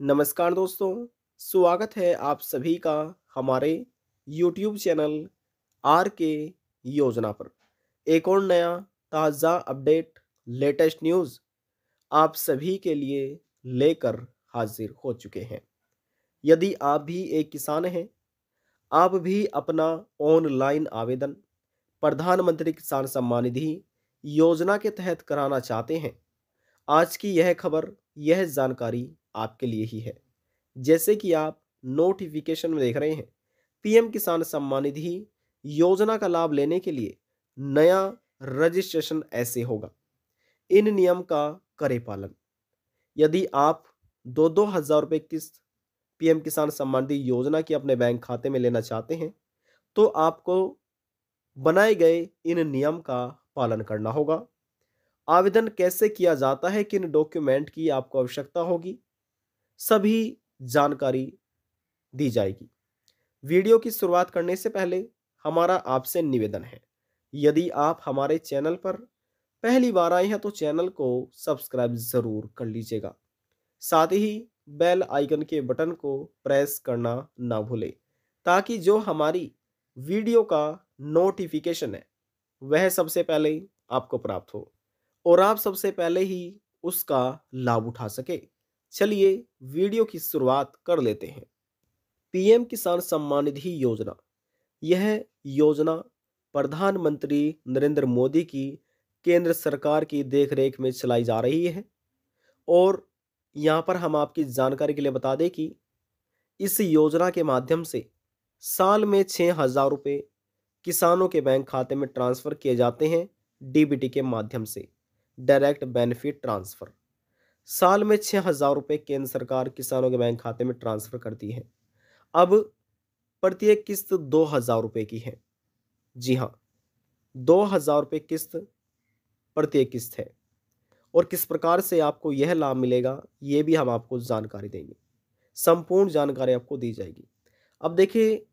नमस्कार दोस्तों, स्वागत है आप सभी का हमारे YouTube चैनल आर के योजना पर। एक और नया ताज़ा अपडेट, लेटेस्ट न्यूज़ आप सभी के लिए लेकर हाजिर हो चुके हैं। यदि आप भी एक किसान हैं, आप भी अपना ऑनलाइन आवेदन प्रधानमंत्री किसान सम्मान निधि योजना के तहत कराना चाहते हैं, आज की यह खबर, यह जानकारी आपके लिए ही है। जैसे कि आप नोटिफिकेशन में देख रहे हैं, पीएम किसान सम्मान निधि योजना का लाभ लेने के लिए नया रजिस्ट्रेशन ऐसे होगा। इन नियम का करें पालन। यदि आप दो दो हजार रुपये किस्त पीएम किसान सम्मान निधि योजना की अपने बैंक खाते में लेना चाहते हैं, तो आपको बनाए गए इन नियम का पालन करना होगा। आवेदन कैसे किया जाता है, किन डॉक्यूमेंट की आपको आवश्यकता होगी, सभी जानकारी दी जाएगी। वीडियो की शुरुआत करने से पहले हमारा आपसे निवेदन है, यदि आप हमारे चैनल पर पहली बार आए हैं तो चैनल को सब्सक्राइब जरूर कर लीजिएगा। साथ ही बेल आइकन के बटन को प्रेस करना ना भूलें, ताकि जो हमारी वीडियो का नोटिफिकेशन है वह सबसे पहले आपको प्राप्त हो और आप सबसे पहले ही उसका लाभ उठा सके। चलिए वीडियो की शुरुआत कर लेते हैं। पीएम किसान सम्मान निधि योजना, यह योजना प्रधानमंत्री नरेंद्र मोदी की केंद्र सरकार की देखरेख में चलाई जा रही है। और यहाँ पर हम आपकी जानकारी के लिए बता दें कि इस योजना के माध्यम से साल में 6,000 रुपये किसानों के बैंक खाते में ट्रांसफर किए जाते हैं। डीबीटी के माध्यम से, डायरेक्ट बेनिफिट ट्रांसफर, साल में 6,000 रुपये केंद्र सरकार किसानों के बैंक खाते में ट्रांसफर करती है। अब प्रत्येक किस्त 2,000 रुपये की है। जी हाँ, 2,000 रुपये किस्त प्रत्येक किस्त है। और किस प्रकार से आपको यह लाभ मिलेगा, ये भी हम आपको जानकारी देंगे। संपूर्ण जानकारी आपको दी जाएगी। अब देखिए,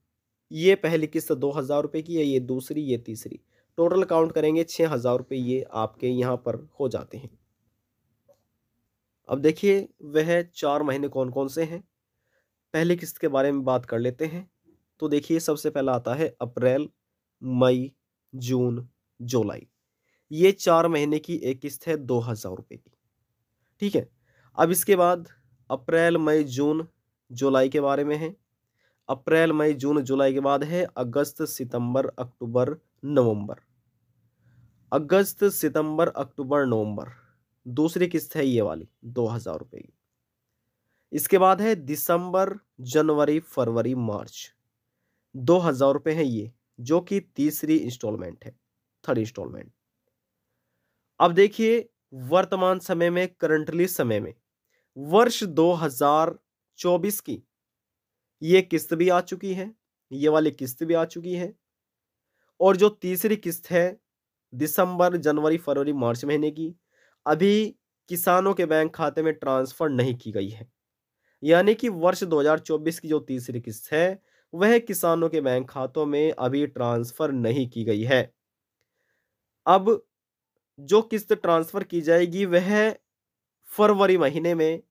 ये पहली किस्त 2,000 रुपये की है, ये दूसरी, ये तीसरी। टोटल काउंट करेंगे 6,000 रुपये ये आपके यहाँ पर हो जाते हैं। अब देखिए वह 4 महीने कौन कौन से हैं, पहली किस्त के बारे में बात कर लेते हैं। तो देखिए सबसे पहला आता है अप्रैल, मई, जून, जुलाई। ये 4 महीने की एक किस्त है 2,000 रुपये की। ठीक है। अब इसके बाद अप्रैल, मई, जून, जुलाई के बारे में है। अप्रैल, मई, जून, जुलाई के बाद है अगस्त, सितंबर, अक्टूबर, नवंबर। अगस्त, सितंबर, अक्टूबर, नवंबर, दूसरी किस्त है ये वाली 2,000 रुपये की। इसके बाद है दिसंबर, जनवरी, फरवरी, मार्च, 2,000 रुपये है ये, जो कि तीसरी इंस्टॉलमेंट है, थर्ड इंस्टॉलमेंट। अब देखिए वर्तमान समय में, करंटली समय में, वर्ष 2024 की ये किस्त भी आ चुकी है, ये वाली किस्त भी आ चुकी है। और जो तीसरी किस्त है दिसंबर, जनवरी, फरवरी, मार्च महीने की, अभी किसानों के बैंक खाते में ट्रांसफर नहीं की गई है। यानी कि वर्ष 2024 की जो तीसरी किस्त है वह किसानों के बैंक खातों में अभी ट्रांसफर नहीं की गई है। अब जो किस्त ट्रांसफर की जाएगी वह फरवरी महीने में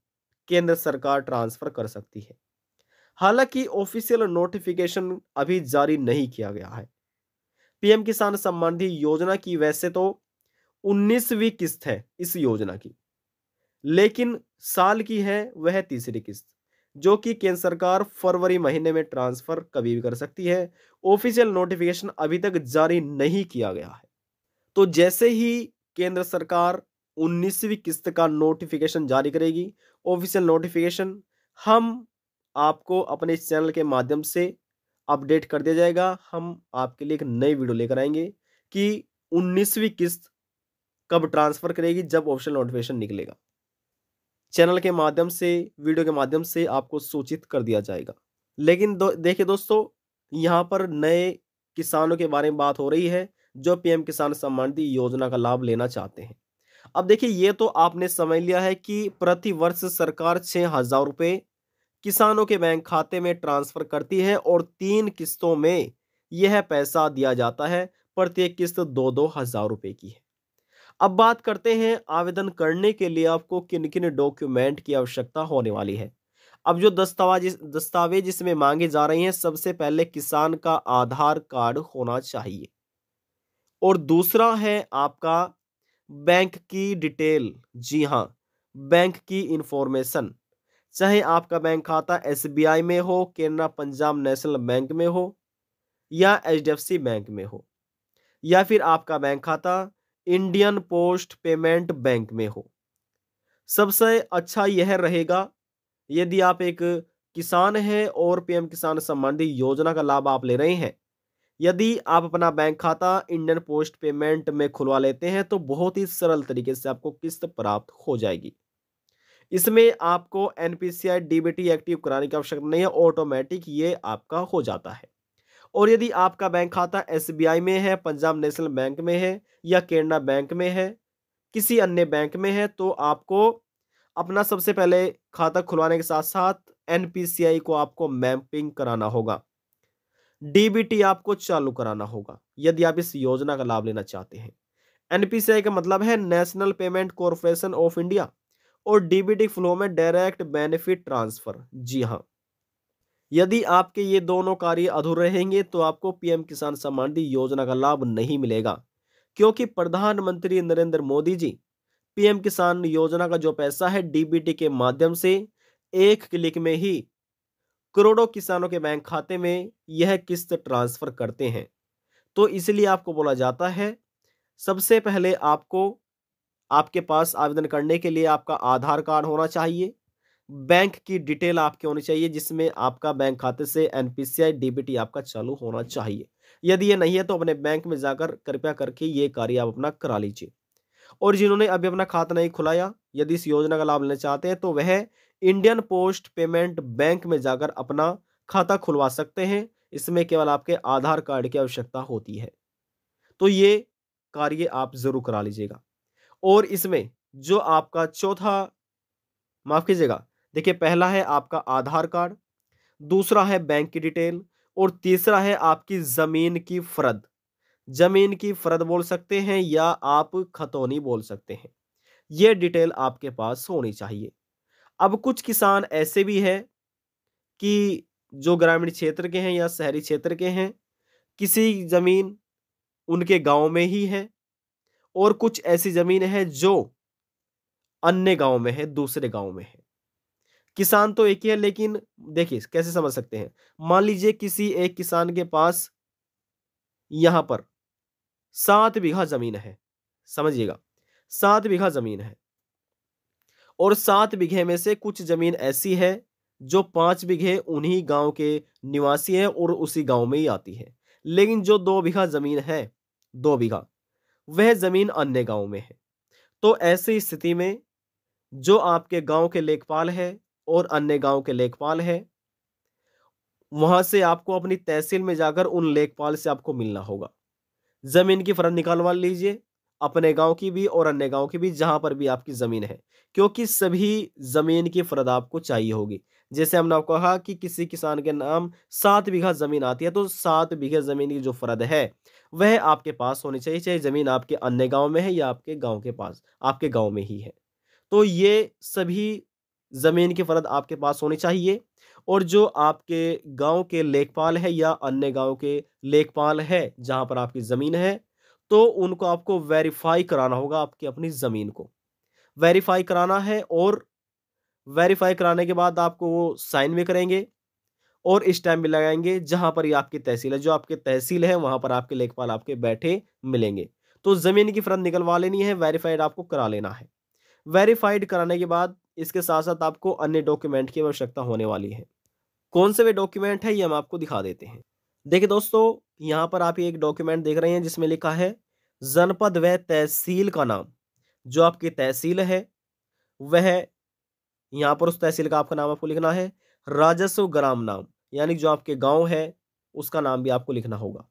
केंद्र सरकार ट्रांसफर कर सकती है। हालांकि ऑफिशियल नोटिफिकेशन अभी जारी नहीं किया गया है। पीएम किसान सम्मान निधि योजना की वैसे तो 19वीं किस्त है इस योजना की, लेकिन साल की है वह तीसरी किस्त, जो कि केंद्र सरकार फरवरी महीने में ट्रांसफर कभी भी कर सकती है। ऑफिशियल नोटिफिकेशन अभी तक जारी नहीं किया गया है। तो जैसे ही केंद्र सरकार 19वीं किस्त का नोटिफिकेशन जारी करेगी, ऑफिशियल नोटिफिकेशन, हम आपको अपने इस चैनल के माध्यम से अपडेट कर दिया जाएगा। हम आपके लिए एक नई वीडियो लेकर आएंगे कि 19वीं किस्त कब ट्रांसफर करेगी, जब ऑफिशियल नोटिफिकेशन निकलेगा। चैनल के माध्यम से, वीडियो के माध्यम से आपको सूचित कर दिया जाएगा। लेकिन देखिए दोस्तों, यहाँ पर नए किसानों के बारे में बात हो रही है जो पीएम किसान सम्मान निधि योजना का लाभ लेना चाहते हैं। अब देखिए, ये तो आपने समझ लिया है कि प्रति वर्ष सरकार 6,000 रुपये किसानों के बैंक खाते में ट्रांसफर करती है और 3 किस्तों में यह पैसा दिया जाता है। प्रत्येक किस्त 2,000 रुपये की है। अब बात करते हैं आवेदन करने के लिए आपको किन किन डॉक्यूमेंट की आवश्यकता होने वाली है। अब जो दस्तावेज इसमें मांगे जा रहे हैं, सबसे पहले किसान का आधार कार्ड होना चाहिए और दूसरा है आपका बैंक की डिटेल। जी हाँ, बैंक की इंफॉर्मेशन, चाहे आपका बैंक खाता एसबीआई में हो, केनरा पंजाब नेशनल बैंक में हो या एचडीएफसी बैंक में हो, या फिर आपका बैंक खाता इंडियन पोस्ट पेमेंट बैंक में हो। सबसे अच्छा यह रहेगा यदि आप एक किसान हैं और पीएम किसान सम्मान निधि योजना का लाभ आप ले रहे हैं, यदि आप अपना बैंक खाता इंडियन पोस्ट पेमेंट में खुलवा लेते हैं तो बहुत ही सरल तरीके से आपको किस्त प्राप्त हो जाएगी। इसमें आपको एनपीसीआई डीबीटी एक्टिव कराने की आवश्यकता नहीं है, ऑटोमेटिक ये आपका हो जाता है। और यदि आपका बैंक खाता एसबीआई में है, पंजाब नेशनल बैंक में है या केनरा बैंक में है, किसी अन्य बैंक में है, तो आपको अपना सबसे पहले खाता खुलवाने के साथ साथ एनपीसीआई को आपको मैपिंग कराना होगा, डीबीटी आपको चालू कराना होगा यदि आप इस योजना का लाभ लेना चाहते हैं। एनपीसीआई का मतलब है national payment corporation of India और डीबीटी फ्लो में डायरेक्ट बेनिफिट ट्रांसफर। जी हाँ, यदि आपके ये दोनों कार्य अधूरे रहेंगे तो आपको पीएम किसान सम्मान निधि योजना का लाभ नहीं मिलेगा, क्योंकि प्रधानमंत्री नरेंद्र मोदी जी पीएम किसान योजना का जो पैसा है डीबीटी के माध्यम से एक क्लिक में ही करोड़ों किसानों के बैंक खाते में यह किस्त ट्रांसफर करते हैं। तो इसलिए आपको बोला जाता है सबसे पहले आपको आपके पास आवेदन करने के लिए आपका आधार कार्ड होना चाहिए, बैंक की डिटेल आपकी होनी चाहिए जिसमें आपका बैंक खाते से एनपीसीआई डीबीटी आपका चालू होना चाहिए। यदि ये नहीं है तो अपने बैंक में जाकर कृपया करके ये कार्य आप अपना करा लीजिए। और जिन्होंने अभी अपना खाता नहीं खुलाया, यदि इस योजना का लाभ लेना चाहते हैं तो वह इंडियन पोस्ट पेमेंट बैंक में जाकर अपना खाता खुलवा सकते हैं। इसमें केवल आपके आधार कार्ड की आवश्यकता होती है, तो ये कार्य आप जरूर करा लीजिएगा। और इसमें जो आपका चौथा, माफ कीजिएगा, देखिए पहला है आपका आधार कार्ड, दूसरा है बैंक की डिटेल और तीसरा है आपकी जमीन की फरद। जमीन की फरद बोल सकते हैं या आप खतौनी बोल सकते हैं, यह डिटेल आपके पास होनी चाहिए। अब कुछ किसान ऐसे भी हैं कि जो ग्रामीण क्षेत्र के हैं या शहरी क्षेत्र के हैं, किसी जमीन उनके गांव में ही है और कुछ ऐसी जमीन है जो अन्य गांव में है, दूसरे गांव में है। किसान तो एक ही है, लेकिन देखिए कैसे समझ सकते हैं। मान लीजिए किसी एक किसान के पास यहां पर 7 बीघा जमीन है, समझिएगा 7 बीघा जमीन है और 7 बीघे में से कुछ जमीन ऐसी है जो 5 बीघे उन्हीं गांव के निवासी हैं और उसी गांव में ही आती है, लेकिन जो 2 बीघा जमीन है, 2 बीघा, वह जमीन अन्य गांव में है। तो ऐसी स्थिति में जो आपके गांव के लेखपाल है और अन्य गांव के लेखपाल है, वहां से आपको अपनी तहसील में जाकर उन लेखपाल से आपको मिलना होगा। जमीन की फरद निकालवा लीजिए, अपने गांव की भी और अन्य गांव की भी, जहां पर भी आपकी जमीन है, क्योंकि सभी जमीन की फरद आपको चाहिए होगी। जैसे हमने आपको कहा कि किसी किसान के नाम 7 बीघा जमीन आती है, तो 7 बीघे जमीन की जो फरद है वह आपके पास होनी चाहिए, चाहे जमीन आपके अन्य गांव में है या आपके गांव के पास, आपके गांव में ही है। तो ये सभी जमीन की फरद आपके पास होनी चाहिए। और जो आपके गांव के लेखपाल है या अन्य गांव के लेखपाल है जहां पर आपकी जमीन है, तो उनको आपको वेरीफाई कराना होगा, आपकी अपनी जमीन को वेरीफाई कराना है। और वेरीफाई कराने के बाद आपको वो साइन भी करेंगे और स्टैम्प भी लगाएंगे। जहां पर ये आपकी तहसील है, जो आपकी तहसील है, वहां पर आपके लेखपाल आपके बैठे मिलेंगे। तो जमीन की फरद निकलवा लेनी है, वेरीफाइड आपको करा लेना है। वेरीफाइड कराने के बाद इसके साथ साथ आपको अन्य डॉक्यूमेंट की आवश्यकता होने वाली है। कौन से वे डॉक्यूमेंट है ये हम आपको दिखा देते हैं। देखिए दोस्तों, यहाँ पर आप ये एक डॉक्यूमेंट देख रहे हैं जिसमें लिखा है जनपद व तहसील का नाम। जो आपकी तहसील है वह, यहाँ पर उस तहसील का आपका नाम आपको लिखना है। राजस्व ग्राम नाम, यानी जो आपके गांव है उसका नाम भी आपको लिखना होगा।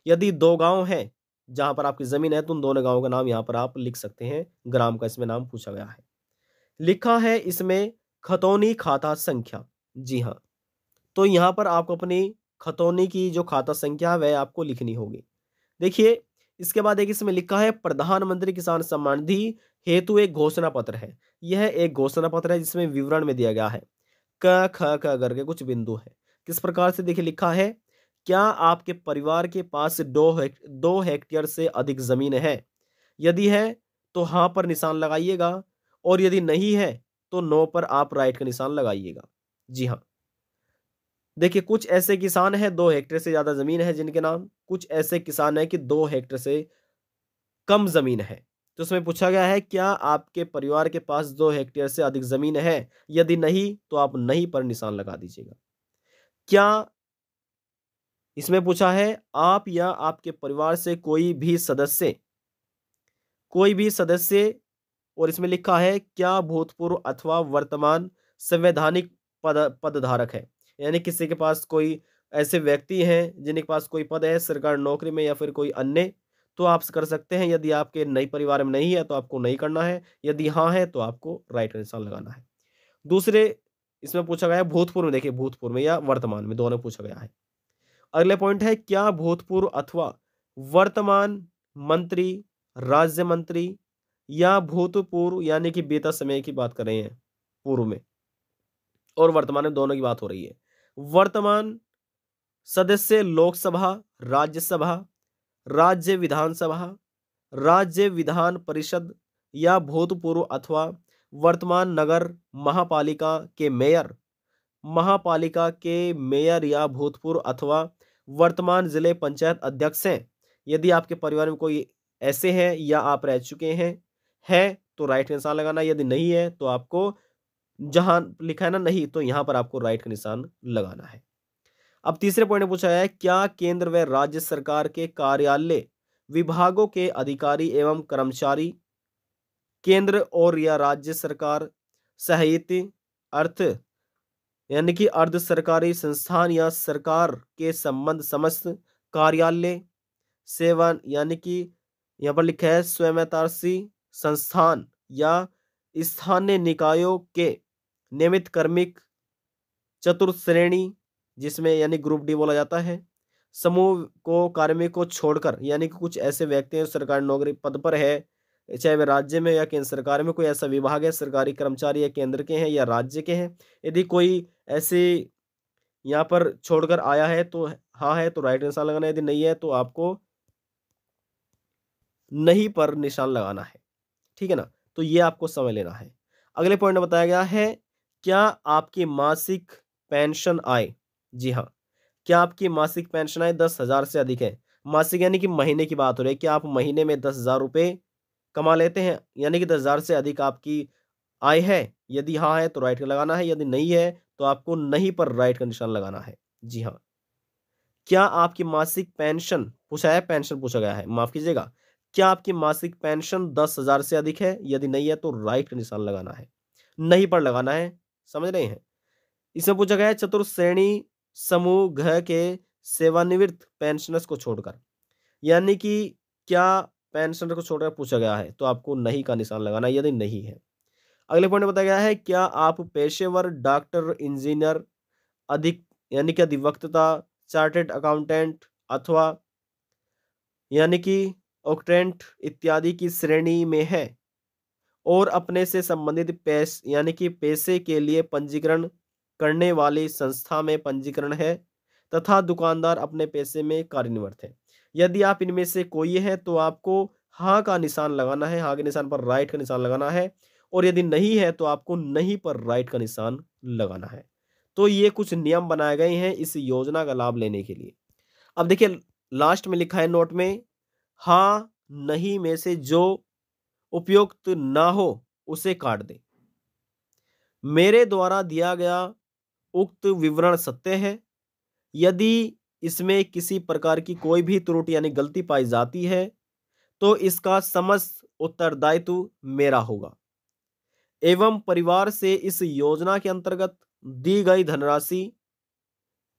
यदि 2 गांव है जहां पर आपकी जमीन है तो उन दोनों गांवों का नाम यहाँ पर आप लिख सकते हैं। ग्राम का इसमें नाम पूछा गया है। लिखा है इसमें खतौनी खाता संख्या। जी हाँ, तो यहाँ पर आपको अपनी खतौनी की जो खाता संख्या है वह आपको लिखनी होगी। देखिए इसके बाद एक इसमें लिखा है प्रधानमंत्री किसान सम्मान निधि हेतु एक घोषणा पत्र है। यह एक घोषणा पत्र है जिसमें विवरण में दिया गया है क ख क करके कुछ बिंदु है। किस प्रकार से देखिए लिखा है, क्या आपके परिवार के पास 2 हेक्टेयर से अधिक जमीन है? यदि है तो हाँ पर निशान लगाइएगा, और यदि नहीं है तो नो पर आप राइट का निशान लगाइएगा। जी हाँ, देखिए कुछ ऐसे किसान हैं 2 हेक्टेयर से ज्यादा जमीन है जिनके नाम, कुछ ऐसे किसान हैं कि 2 हेक्टेयर से कम जमीन है। तो उसमें पूछा गया है, क्या आपके परिवार के पास 2 हेक्टेयर से अधिक जमीन है? यदि नहीं तो आप नहीं पर निशान लगा दीजिएगा। क्या इसमें पूछा है, आप या आपके परिवार से कोई भी सदस्य, और इसमें लिखा है क्या भूतपूर्व अथवा वर्तमान संवैधानिक पदधारक है, यानी किसी के पास कोई ऐसे व्यक्ति हैं जिनके पास कोई पद है सरकारी नौकरी में या फिर कोई अन्य, तो आप कर सकते हैं। यदि आपके नई परिवार में नहीं है तो आपको नहीं करना है, यदि हाँ है तो आपको राइट का निशान लगाना है। दूसरे इसमें पूछा गया है भूतपूर्व में, देखिए भूतपूर्व में या वर्तमान में दोनों पूछा गया है। अगले पॉइंट है, क्या भूतपूर्व अथवा वर्तमान मंत्री, राज्य मंत्री या भूतपूर्व, यानी कि बीता समय की बात कर रहे हैं, पूर्व में और वर्तमान में दोनों की बात हो रही है। वर्तमान सदस्य लोकसभा, राज्यसभा, राज्य विधानसभा, राज्य विधान परिषद या भूतपूर्व अथवा वर्तमान नगर महापालिका के मेयर या भूतपूर्व अथवा वर्तमान जिले पंचायत अध्यक्ष हैं। यदि आपके परिवार में कोई ऐसे हैं या आप रह चुके हैं, है तो राइट का निशान लगाना, यदि नहीं है तो आपको, जहां लिखा है ना नहीं, तो यहां पर आपको राइट का निशान लगाना है। अब तीसरे पॉइंट में पूछा है, क्या केंद्र व राज्य सरकार के कार्यालय विभागों के अधिकारी एवं कर्मचारी केंद्र और या राज्य सरकार सहित अर्थ यानी कि अर्ध सरकारी संस्थान या सरकार के संबंध समस्त कार्यालय सेवा, यानी कि यहाँ पर लिखा है स्वयंतासी संस्थान या स्थानीय निकायों के नियमित कार्मिक चतुर्थ श्रेणी, जिसमें यानी ग्रुप डी बोला जाता है, समूह को कार्मिक को छोड़कर, यानी कि कुछ ऐसे व्यक्ति हैं सरकारी नौकरी पद पर है, चाहे वे राज्य में या केंद्र सरकार में कोई ऐसा विभाग है, सरकारी कर्मचारी या केंद्र के हैं या राज्य के हैं, यदि कोई ऐसे यहाँ पर छोड़कर आया है तो हाँ है तो राइट निशान लगाना है, यदि नहीं है तो आपको नहीं पर निशान लगाना है। ठीक है ना, तो ये आपको समझ लेना है। अगले पॉइंट में बताया गया है, क्या आपकी मासिक पेंशन आय, जी हाँ, क्या आपकी मासिक पेंशन आय 10,000 से अधिक है? मासिक यानी कि महीने की बात हो रही है, क्या आप महीने में 10,000 रुपए कमा लेते हैं, यानी कि 10,000 से अधिक आपकी आय है? यदि हाँ है तो राइट का लगाना है, यदि नहीं है तो आपको नहीं पर राइट का निशान लगाना है। जी हाँ, क्या आपकी मासिक पेंशन पूछा है, पेंशन पूछा गया है, माफ कीजिएगा, क्या आपकी मासिक पेंशन 10,000 से अधिक है? यदि नहीं है तो राइट का निशान लगाना है, नहीं पर लगाना है। समझ रहे हैं? इसमें पूछा गया है चतुर्थ श्रेणी समूह घ के सेवानिवृत्त पेंशनर्स को छोड़कर, यानी कि क्या पेंशनर को छोड़कर पूछा गया है, तो आपको नहीं का निशान लगाना है, यदि नहीं है। अगले पॉइंट में बताया गया है, क्या आप पेशेवर डॉक्टर, इंजीनियर, अधिक यानी कि अधिवक्ता, चार्टेड अकाउंटेंट अथवा यानी कि ऑक्टेंट इत्यादि की श्रेणी में है और अपने से संबंधित यानी कि पैसे के लिए पंजीकरण करने वाली संस्था में पंजीकरण है तथा दुकानदार अपने पैसे में कार्यनिरत है। यदि आप इनमें से कोई है तो आपको हाँ का निशान लगाना है, हाँ के निशान पर राइट का निशान लगाना है, और यदि नहीं है तो आपको नहीं पर राइट का निशान लगाना है। तो ये कुछ नियम बनाए गए हैं इस योजना का लाभ लेने के लिए। अब देखिए लास्ट में लिखा है नोट में, हाँ नहीं में से जो उपयुक्त ना हो उसे काट दे। मेरे द्वारा दिया गया उक्त विवरण सत्य है। यदि इसमें किसी प्रकार की कोई भी त्रुटि यानी गलती पाई जाती है तो इसका समस्त उत्तरदायित्व मेरा होगा एवं परिवार से इस योजना के अंतर्गत दी गई धनराशि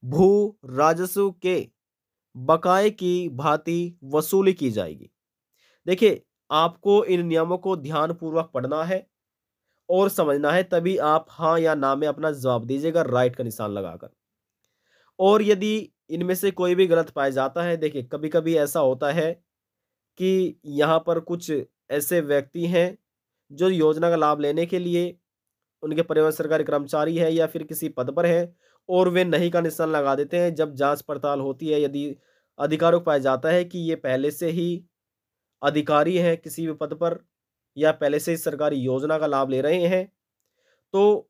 भू राजस्व के बकाये की भांति वसूली की जाएगी। देखिए आपको इन नियमों को ध्यानपूर्वक पढ़ना है और समझना है, तभी आप हाँ या ना में अपना जवाब दीजिएगा राइट का निशान लगाकर। और यदि इनमें से कोई भी गलत पाया जाता है, देखिए कभी कभी ऐसा होता है कि यहाँ पर कुछ ऐसे व्यक्ति हैं जो योजना का लाभ लेने के लिए उनके परिवार सरकारी कर्मचारी है या फिर किसी पद पर है और वे नहीं का निशान लगा देते हैं। जब जांच पड़ताल होती है, यदि अधिकारों को पाया जाता है कि ये पहले से ही अधिकारी हैं किसी भी पद पर या पहले से ही सरकारी योजना का लाभ ले रहे हैं, तो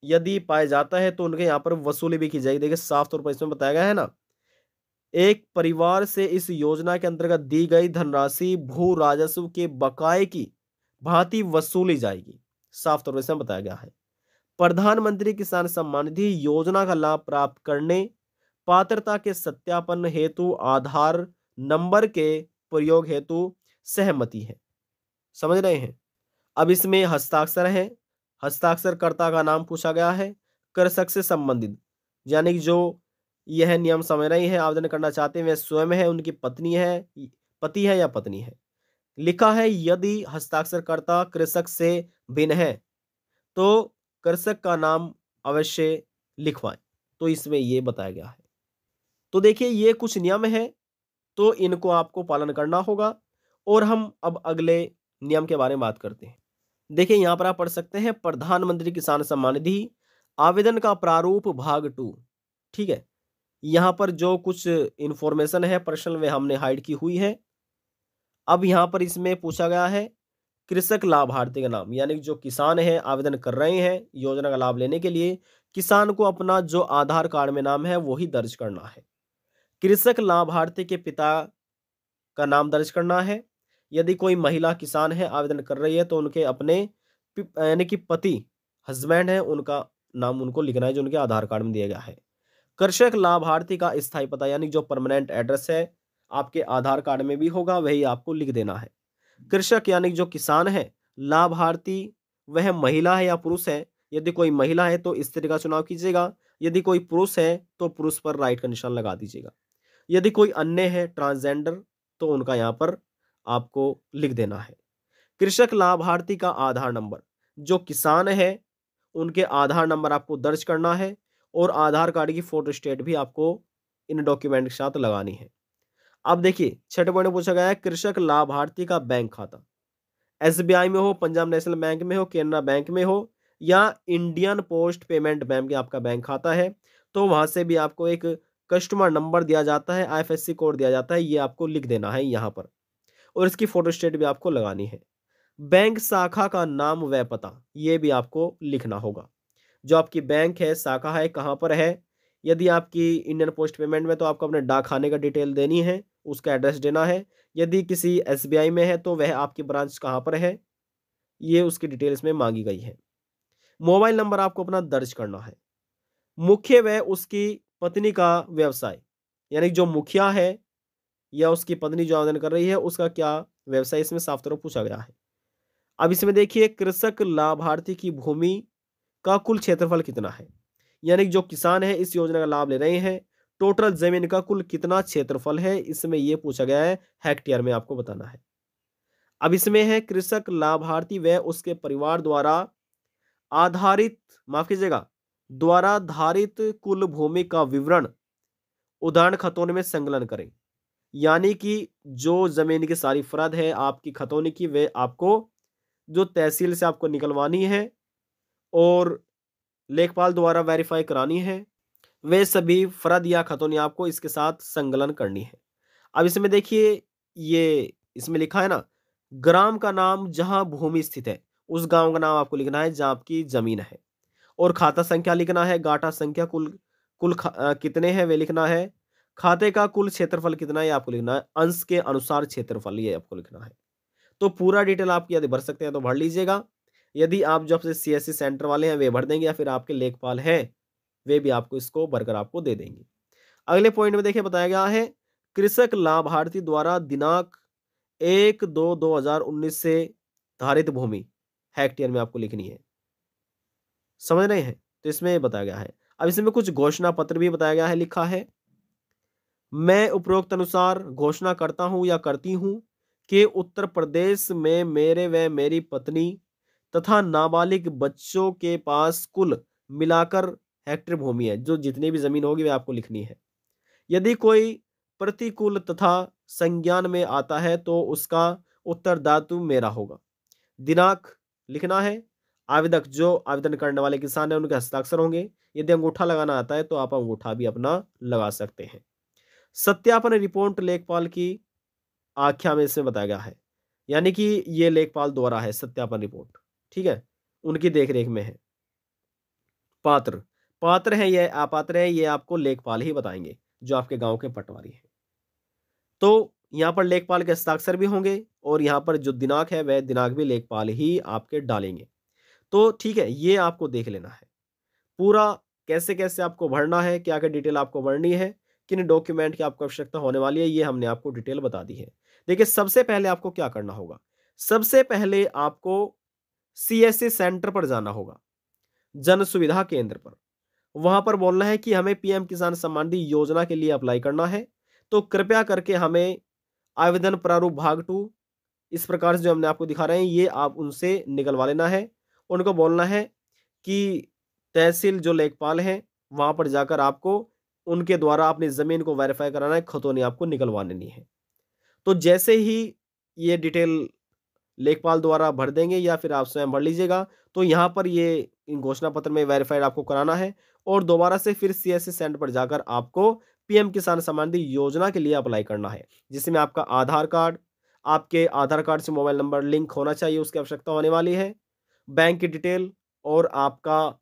यदि पाया जाता है तो उनके यहाँ पर वसूली भी की जाएगी। देखिए साफ तौर पर इसमें बताया गया है ना, एक परिवार से इस योजना के अंतर्गत दी गई धनराशि भू राजस्व के बकाये की भांति वसूली जाएगी। साफ तौर पर इसमें बताया गया है। प्रधानमंत्री किसान सम्मान निधि योजना का लाभ प्राप्त करने पात्रता के सत्यापन हेतु आधार नंबर के प्रयोग हेतु सहमति है। समझ रहे हैं? अब इसमें हस्ताक्षर है, हस्ताक्षरकर्ता का नाम पूछा गया है, कृषक से संबंधित, यानी कि जो यह नियम समझ रहे हैं, आवेदन करना चाहते हैं, वे स्वयं है, उनकी पत्नी है, पति है या पत्नी है। लिखा है यदि हस्ताक्षरकर्ता कृषक से भिन्न है तो कृषक का नाम अवश्य लिखवाएं। तो इसमें ये बताया गया है। तो देखिए ये कुछ नियम है, तो इनको आपको पालन करना होगा। और हम अब अगले नियम के बारे में बात करते हैं। देखिए यहाँ पर आप पढ़ सकते हैं प्रधानमंत्री किसान सम्मान निधि आवेदन का प्रारूप भाग 2। ठीक है, यहाँ पर जो कुछ इंफॉर्मेशन है पर्सनल वे हमने हाइड की हुई है। अब यहाँ पर इसमें पूछा गया है कृषक लाभार्थी का नाम, यानी जो किसान है आवेदन कर रहे हैं योजना का लाभ लेने के लिए, किसान को अपना जो आधार कार्ड में नाम है वही दर्ज करना है। कृषक लाभार्थी के पिता का नाम दर्ज करना है। यदि कोई महिला किसान है आवेदन कर रही है तो उनके अपने यानी कि पति हस्बैंड है उनका नाम उनको लिखना है जो उनके आधार कार्ड में दिया गया है। कृषक लाभार्थी का स्थायी पता यानी जो परमानेंट एड्रेस है आपके आधार कार्ड में भी होगा वही आपको लिख देना है। कृषक यानी जो किसान है, लाभार्थी वह महिला है या पुरुष है। यदि कोई महिला है तो स्त्री का चुनाव कीजिएगा, यदि कोई पुरुष है तो पुरुष पर राइट का निशान लगा दीजिएगा। यदि कोई अन्य है ट्रांसजेंडर तो उनका यहाँ पर आपको लिख देना है। कृषक लाभार्थी का आधार नंबर, जो किसान है उनके आधार नंबर आपको दर्ज करना है और आधार कार्ड की फोटो स्टेट भी आपको इन डॉक्यूमेंट के साथ लगानी है। अब देखिए छठे पॉइंट पूछा गया है कृषक लाभार्थी का बैंक खाता एसबीआई में हो, पंजाब नेशनल बैंक में हो, केनरा बैंक में हो या इंडियन पोस्ट पेमेंट बैंक में आपका बैंक खाता है तो वहां से भी आपको एक कस्टमर नंबर दिया जाता है, आईएफएससी कोड दिया जाता है, ये आपको लिख देना है यहाँ पर और इसकी फोटो स्टेट भी आपको लगानी है। बैंक शाखा का नाम व पता ये भी आपको लिखना होगा। जो आपकी बैंक है शाखा है कहाँ पर है। यदि आपकी इंडियन पोस्ट पेमेंट में तो आपको अपने डाक खाने का डिटेल देनी है, उसका एड्रेस देना है। यदि किसी एसबीआई में है तो वह आपकी ब्रांच कहाँ पर है ये उसकी डिटेल्स में मांगी गई है। मोबाइल नंबर आपको अपना दर्ज करना है। मुख्य व उसकी पत्नी का व्यवसाय, यानी जो मुखिया है या उसकी पत्नी जो आवेदन कर रही है उसका क्या व्यवसाय इसमें साफ तौर पर पूछा गया है। अब इसमें देखिए कृषक लाभार्थी की भूमि का कुल क्षेत्रफल कितना है, यानी जो किसान है इस योजना का लाभ ले रहे हैं टोटल जमीन का कुल कितना क्षेत्रफल है, इसमें यह पूछा गया है, हेक्टेयर में आपको बताना है। अब इसमें है कृषक लाभार्थी व उसके परिवार द्वारा आधारित माफ कीजिएगा द्वारा धारित कुल भूमि का विवरण उदाहरण खतौनी में संकलन करें। यानी कि जो जमीन की सारी फरद है आपकी खतौनी की वे आपको जो तहसील से आपको निकलवानी है और लेखपाल द्वारा वेरीफाई करानी है, वे सभी फरद या खतौनी आपको इसके साथ संकलन करनी है। अब इसमें देखिए ये इसमें लिखा है ना, ग्राम का नाम जहां भूमि स्थित है उस गांव का नाम आपको लिखना है जहां आपकी जमीन है और खाता संख्या लिखना है, गांठा संख्या कुल कुल कितने हैं वे लिखना है, खाते का कुल क्षेत्रफल कितना है आपको लिखना है, अंश के अनुसार क्षेत्रफल ये आपको लिखना है। तो पूरा डिटेल आप यदि भर सकते हैं तो भर लीजिएगा। यदि आप जब से सीएससी सेंटर वाले हैं वे भर देंगे या फिर आपके लेखपाल हैं वे भी आपको इसको भरकर आपको दे देंगे। अगले पॉइंट में देखिए बताया गया है कृषक लाभार्थी द्वारा दिनांक 1/2/2019 से धारित भूमि हेक्टेयर में आपको लिखनी है। समझ रहे हैं? तो इसमें बताया गया है। अब इसमें कुछ घोषणा पत्र भी बताया गया है, लिखा है मैं उपरोक्त अनुसार घोषणा करता हूं या करती हूं कि उत्तर प्रदेश में मेरे व मेरी पत्नी तथा नाबालिग बच्चों के पास कुल मिलाकर हेक्टेयर भूमि है। जो जितनी भी जमीन होगी वे आपको लिखनी है। यदि कोई प्रतिकूल तथा संज्ञान में आता है तो उसका उत्तरदायित्व मेरा होगा। दिनांक लिखना है, आवेदक जो आवेदन करने वाले किसान हैं उनके हस्ताक्षर होंगे। यदि अंगूठा लगाना आता है तो आप अंगूठा भी अपना लगा सकते हैं। सत्यापन रिपोर्ट लेखपाल की आख्या में इसमें बताया गया है, यानी कि ये लेखपाल द्वारा है सत्यापन रिपोर्ट, ठीक है, उनकी देखरेख में है। पात्र, पात्र है ये अपात्र है ये आपको लेखपाल ही बताएंगे, जो आपके गांव के पटवारी हैं। तो यहाँ पर लेखपाल के हस्ताक्षर भी होंगे और यहाँ पर जो दिनांक है वह दिनांक भी लेखपाल ही आपके डालेंगे। तो ठीक है, ये आपको देख लेना है पूरा, कैसे कैसे आपको भरना है, क्या क्या डिटेल आपको भरनी है, किन डॉक्यूमेंट की आपको आवश्यकता होने वाली है, ये हमने आपको डिटेल बता दी है। देखिए, सबसे पहले आपको क्या करना होगा, सबसे पहले आपको सीएससी सेंटर पर जाना होगा, जन सुविधा केंद्र पर। वहां पर बोलना है कि हमें पीएम किसान सम्मान निधि योजना के लिए अप्लाई करना है, तो कृपया करके हमें आवेदन प्रारूप भाग 2 इस प्रकार से जो हमने आपको दिखा रहे हैं, ये आप उनसे निकलवा लेना है। उनको बोलना है कि तहसील जो लेखपाल हैं, वहाँ पर जाकर आपको उनके द्वारा अपनी ज़मीन को वेरीफ़ाई कराना है, खतौनी आपको निकलवा लेनी है। तो जैसे ही ये डिटेल लेखपाल द्वारा भर देंगे या फिर आप स्वयं भर लीजिएगा, तो यहाँ पर ये इन घोषणा पत्र में वेरीफ़ाइड आपको कराना है और दोबारा से फिर सीएससी सेंटर पर जाकर आपको पीएम किसान सम्मान निधि योजना के लिए अप्लाई करना है, जिसमें आपका आधार कार्ड, आपके आधार कार्ड से मोबाइल नंबर लिंक होना चाहिए, उसकी आवश्यकता होने वाली है, बैंक की डिटेल और आपका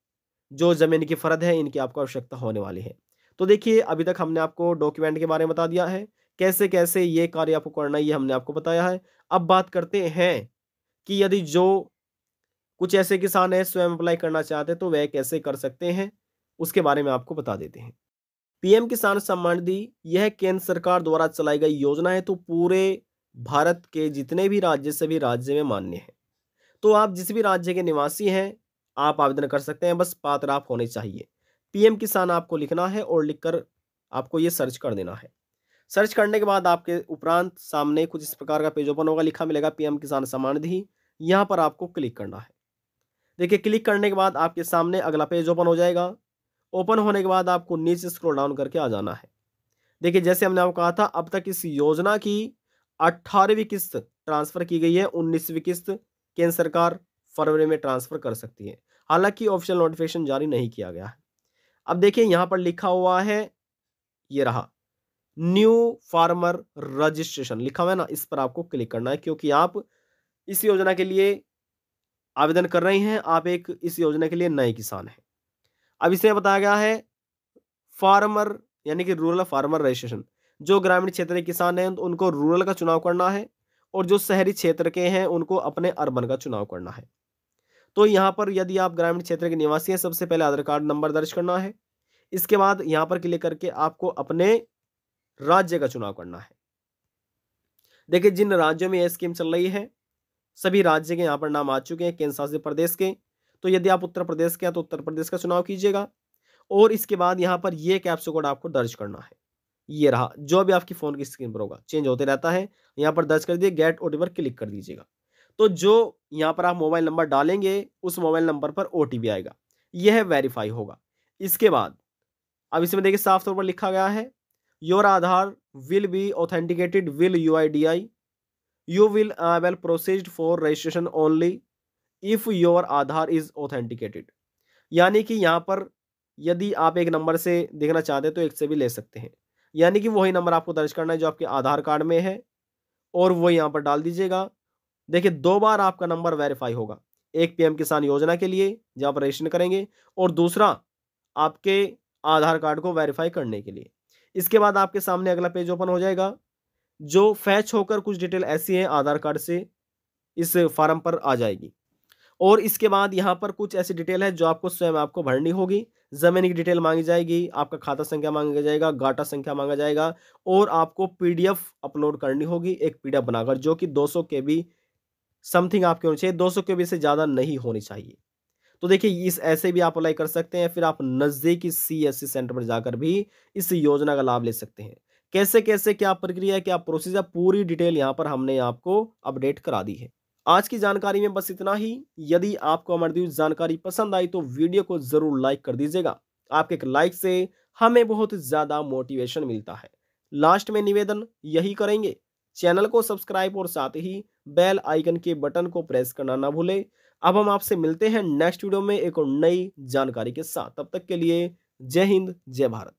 जो ज़मीन की फ़र्द है, इनकी आपको आवश्यकता होने वाली है। तो देखिए, अभी तक हमने आपको डॉक्यूमेंट के बारे में बता दिया है, कैसे-कैसे ये कार्य आपको करना है, ये हमने आपको बताया है। अब बात करते हैं कि यदि जो कुछ ऐसे किसान हैं स्वयं अप्लाई करना चाहते हैं, तो वह कैसे कर सकते हैं, उसके बारे में आपको बता देते हैं। पीएम किसान सम्मान निधि यह केंद्र सरकार द्वारा चलाई गई योजना है, तो पूरे भारत के जितने भी राज्य, सभी राज्य में मान्य है। तो आप जिस भी राज्य के निवासी हैं, आप आवेदन कर सकते हैं, बस पात्र आप होने चाहिए। पीएम किसान आपको लिखना है और लिखकर आपको ये सर्च कर देना है। सर्च करने के बाद आपके उपरांत सामने कुछ इस प्रकार का पेज ओपन होगा, लिखा मिलेगा पीएम किसान सम्मान निधि, यहाँ पर आपको क्लिक करना है। देखिए, क्लिक करने के बाद आपके सामने अगला पेज ओपन हो जाएगा। ओपन होने के बाद आपको नीचे स्क्रॉल डाउन करके आ जाना है। देखिए, जैसे हमने आपको कहा था, अब तक इस योजना की 18वीं किस्त ट्रांसफर की गई है, 19वीं किस्त केंद्र सरकार फरवरी में ट्रांसफर कर सकती है। हालांकि ऑफिशियल नोटिफिकेशन जारी नहीं किया गया है। अब देखिए, यहाँ पर लिखा हुआ है, ये रहा न्यू फार्मर रजिस्ट्रेशन लिखा हुआ है ना, इस पर आपको क्लिक करना है, क्योंकि आप इस योजना के लिए आवेदन कर रहे हैं, आप एक इस योजना के लिए नए किसान हैं। अब इसमें बताया गया है फार्मर यानी कि रूरल फार्मर रजिस्ट्रेशन, जो ग्रामीण क्षेत्र के किसान हैं उनको रूरल का चुनाव करना है और जो शहरी क्षेत्र के हैं उनको अपने अर्बन का चुनाव करना है। तो यहाँ पर यदि आप ग्रामीण क्षेत्र के निवासी हैं, सबसे पहले आधार कार्ड नंबर दर्ज करना है। इसके बाद यहाँ पर क्लिक करके आपको अपने राज्य का चुनाव करना है। देखिए, जिन राज्यों में यह स्कीम चल रही है, सभी राज्य के यहाँ पर नाम आ चुके हैं केंद्र शासित प्रदेश के। तो यदि आप उत्तर प्रदेश के हैं तो उत्तर प्रदेश का चुनाव कीजिएगा और इसके बाद यहाँ पर ये कैप्चा कोड आपको दर्ज करना है। ये रहा, जो भी आपकी फोन की स्क्रीन पर होगा, चेंज होते रहता है, यहाँ पर दर्ज कर दिए, गेट ओटीपी पर क्लिक कर दीजिएगा। तो जो यहाँ पर आप मोबाइल नंबर डालेंगे, उस मोबाइल नंबर पर ओटीपी आएगा, यह वेरीफाई होगा। इसके बाद अब इसमें देखिए साफ तौर पर लिखा गया है, your Aadhaar will be authenticated will UIDAI, you will well proceed for registration only if your Aadhaar is authenticated। यानी कि यहाँ पर यदि आप एक नंबर से देखना चाहते हैं तो एक से भी ले सकते हैं, यानी कि वही नंबर आपको दर्ज करना है जो आपके आधार कार्ड में है और वो यहाँ पर डाल दीजिएगा। देखिए, 2 बार आपका नंबर वेरीफाई होगा, एक पीएम किसान योजना के लिए जहाँ पर रजिस्ट्रेशन करेंगे और दूसरा आपके आधार कार्ड को वेरीफाई करने के लिए। इसके बाद आपके सामने अगला पेज ओपन हो जाएगा, जो फैच होकर कुछ डिटेल ऐसी है आधार कार्ड से इस फॉर्म पर आ जाएगी और इसके बाद यहाँ पर कुछ ऐसी डिटेल है जो आपको स्वयं आपको भरनी होगी। जमीन की डिटेल मांगी जाएगी, आपका खाता संख्या मांगा जाएगा, गाटा संख्या मांगा जाएगा और आपको पीडीएफ अपलोड करनी होगी, एक पीडीएफ बनाकर, जो कि 200 केबी समथिंग आपके होनी चाहिए, 200 केबी से ज़्यादा नहीं होनी चाहिए। तो देखिए, इस ऐसे भी आप अप्लाई कर सकते हैं, फिर आप नज़दीकी सीएससी सेंटर पर जाकर भी इस योजना का लाभ ले सकते हैं। कैसे कैसे क्या प्रक्रिया है, क्या प्रोसीजर, पूरी डिटेल यहाँ पर हमने आपको अपडेट करा दी है। आज की जानकारी में बस इतना ही। यदि आपको हमारी दी जानकारी पसंद आई तो वीडियो को जरूर लाइक कर दीजिएगा। आपके एक लाइक से हमें बहुत ज़्यादा मोटिवेशन मिलता है। लास्ट में निवेदन यही करेंगे, चैनल को सब्सक्राइब और साथ ही बेल आइकन के बटन को प्रेस करना ना भूलें। अब हम आपसे मिलते हैं नेक्स्ट वीडियो में एक और नई जानकारी के साथ। तब तक के लिए जय हिंद, जय भारत।